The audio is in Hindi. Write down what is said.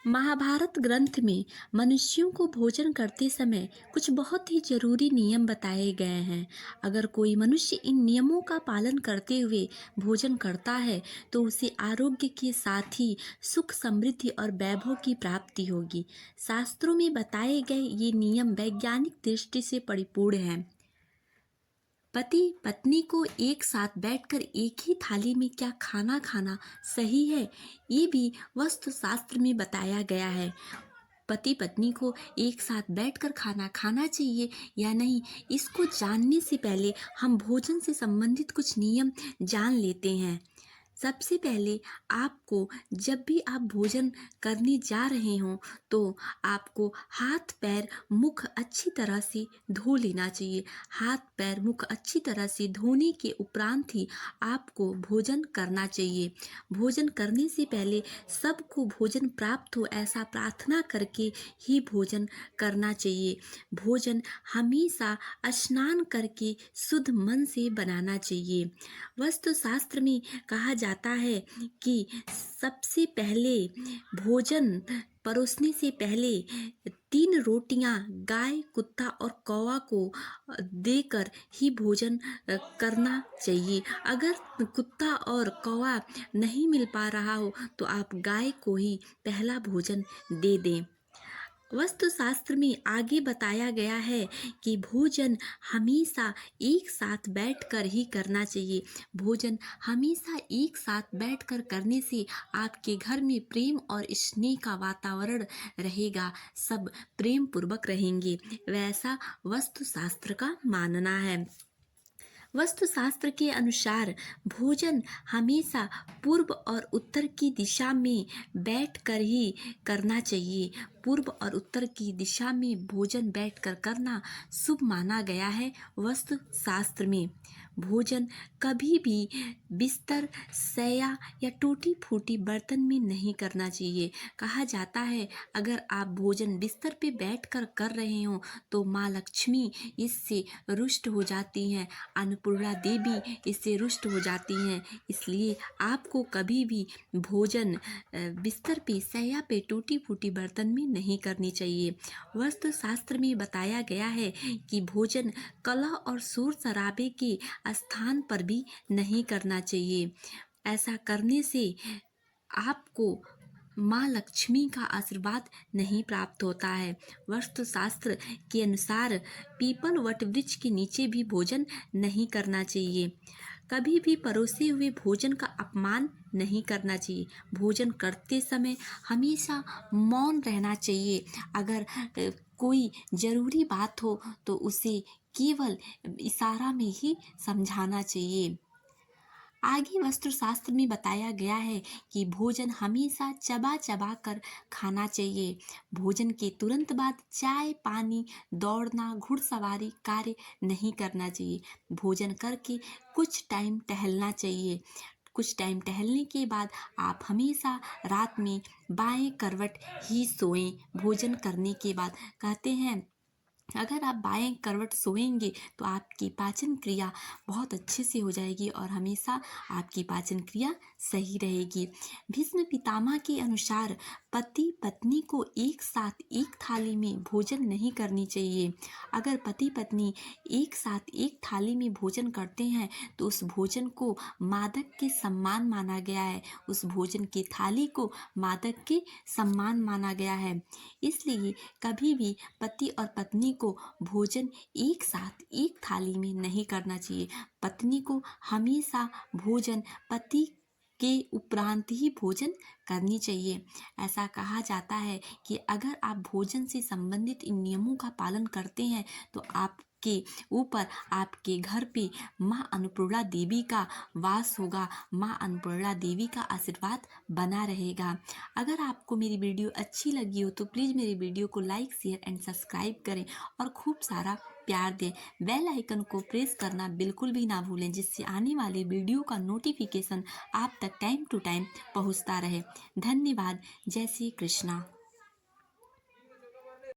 महाभारत ग्रंथ में मनुष्यों को भोजन करते समय कुछ बहुत ही जरूरी नियम बताए गए हैं। अगर कोई मनुष्य इन नियमों का पालन करते हुए भोजन करता है तो उसे आरोग्य के साथ ही सुख, समृद्धि और वैभव की प्राप्ति होगी। शास्त्रों में बताए गए ये नियम वैज्ञानिक दृष्टि से परिपूर्ण हैं। पति पत्नी को एक साथ बैठकर एक ही थाली में क्या खाना खाना सही है, ये भी वास्तुशास्त्र में बताया गया है। पति पत्नी को एक साथ बैठकर खाना खाना चाहिए या नहीं, इसको जानने से पहले हम भोजन से संबंधित कुछ नियम जान लेते हैं। सबसे पहले आपको जब भी आप भोजन करने जा रहे हों तो आपको हाथ पैर मुख अच्छी तरह से धो लेना चाहिए। हाथ पैर मुख अच्छी तरह से धोने के उपरांत ही आपको भोजन करना चाहिए। भोजन करने से पहले सबको भोजन प्राप्त हो ऐसा प्रार्थना करके ही भोजन करना चाहिए। भोजन हमेशा स्नान करके शुद्ध मन से बनाना चाहिए। वास्तुशास्त्र में कहा जाता है कि सबसे पहले भोजन परोसने से पहले 3 रोटियां गाय, कुत्ता और कौवा को देकर ही भोजन करना चाहिए। अगर कुत्ता और कौवा नहीं मिल पा रहा हो तो आप गाय को ही पहला भोजन दे दें। वास्तुशास्त्र में आगे बताया गया है कि भोजन हमेशा एक साथ बैठकर ही करना चाहिए। भोजन हमेशा एक साथ बैठकर करने से आपके घर में प्रेम और स्नेह का वातावरण रहेगा, सब प्रेम पूर्वक रहेंगे, वैसा वास्तुशास्त्र का मानना है। वास्तुशास्त्र के अनुसार भोजन हमेशा पूर्व और उत्तर की दिशा में बैठकर ही करना चाहिए। पूर्व और उत्तर की दिशा में भोजन बैठकर करना शुभ माना गया है। वास्तुशास्त्र में भोजन कभी भी बिस्तर, शैया या टूटी फूटी बर्तन में नहीं करना चाहिए। कहा जाता है अगर आप भोजन बिस्तर पे बैठकर कर रहे हो तो माँ लक्ष्मी इससे रुष्ट हो जाती हैं, अन्नपूर्णा देवी इससे रुष्ट हो जाती हैं। इसलिए आपको कभी भी भोजन बिस्तर पे, शैया पे टूटी फूटी बर्तन में नहीं करनी चाहिए। वास्तुशास्त्र में बताया गया है कि भोजन कलह और शोर शराबे के स्थान पर भी नहीं करना चाहिए। ऐसा करने से आपको माँ लक्ष्मी का आशीर्वाद नहीं प्राप्त होता है। वास्तुशास्त्र के अनुसार पीपल वट वृक्ष के नीचे भी भोजन नहीं करना चाहिए। कभी भी परोसे हुए भोजन का अपमान नहीं करना चाहिए। भोजन करते समय हमेशा मौन रहना चाहिए। अगर कोई ज़रूरी बात हो तो उसे केवल इशारा में ही समझाना चाहिए। आगे वास्तुशास्त्र में बताया गया है कि भोजन हमेशा चबा चबा कर खाना चाहिए। भोजन के तुरंत बाद चाय, पानी, दौड़ना, घुड़सवारी कार्य नहीं करना चाहिए। भोजन करके कुछ टाइम टहलना चाहिए। कुछ टाइम टहलने के बाद आप हमेशा रात में बाएं करवट ही सोएं। भोजन करने के बाद कहते हैं अगर आप बाएं करवट सोएंगे तो आपकी पाचन क्रिया बहुत अच्छे से हो जाएगी और हमेशा आपकी पाचन क्रिया सही रहेगी। भीष्म पितामह के अनुसार पति पत्नी को एक साथ एक थाली में भोजन नहीं करनी चाहिए। अगर पति पत्नी एक साथ एक थाली में भोजन करते हैं तो उस भोजन को मादक के सम्मान माना गया है। उस भोजन की थाली को मादक के सम्मान माना गया है। इसलिए कभी भी पति और पत्नी को भोजन एक साथ एक थाली में नहीं करना चाहिए। पत्नी को हमेशा भोजन पति के उपरांत ही भोजन करनी चाहिए। ऐसा कहा जाता है कि अगर आप भोजन से संबंधित इन नियमों का पालन करते हैं तो आपके ऊपर, आपके घर पे माँ अन्नपूर्णा देवी का वास होगा, माँ अन्नपूर्णा देवी का आशीर्वाद बना रहेगा। अगर आपको मेरी वीडियो अच्छी लगी हो तो प्लीज़ मेरी वीडियो को लाइक, शेयर एंड सब्सक्राइब करें और खूब सारा प्यार दें। बेल आइकन को प्रेस करना बिल्कुल भी ना भूलें जिससे आने वाले वीडियो का नोटिफिकेशन आप तक टाइम टू टाइम पहुंचता रहे। धन्यवाद। जय श्री कृष्णा।